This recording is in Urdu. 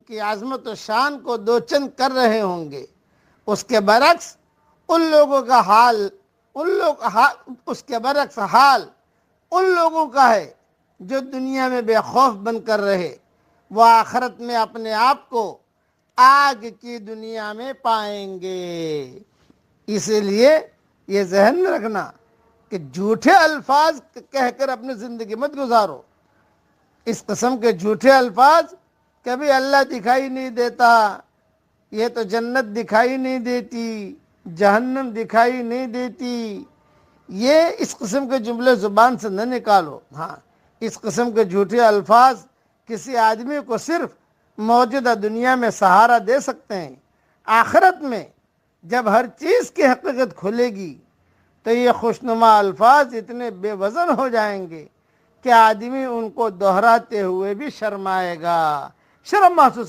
کی عظمت و شان کو دو چند کر رہے ہوں گے، اس کے برعکس ان لوگوں کا حال ان لوگوں کا ہے جو دنیا میں بے خوف بن کر رہے، وہ آخرت میں اپنے آپ کو آگ کی دنیا میں پائیں گے۔ اسی لیے یہ ذہن میں رکھنا کہ جھوٹے الفاظ کہہ کر اپنی زندگی مت گزارو۔ اس قسم کے جھوٹے الفاظ کبھی اللہ دکھائی نہیں دیتا، یہ تو جنت دکھائی نہیں دیتی، جہنم دکھائی نہیں دیتی، یہ اس قسم کے جملے زبان سے نہ نکالو۔ ہاں، اس قسم کے جھوٹے الفاظ کسی آدمی کو صرف موجودہ دنیا میں سہارا دے سکتے ہیں۔ آخرت میں جب ہر چیز کی حقیقت کھلے گی تو یہ خوشنما الفاظ اتنے بے وزن ہو جائیں گے کہ آدمی ان کو دہراتے ہوئے بھی شرمائے گا، شرم محسوس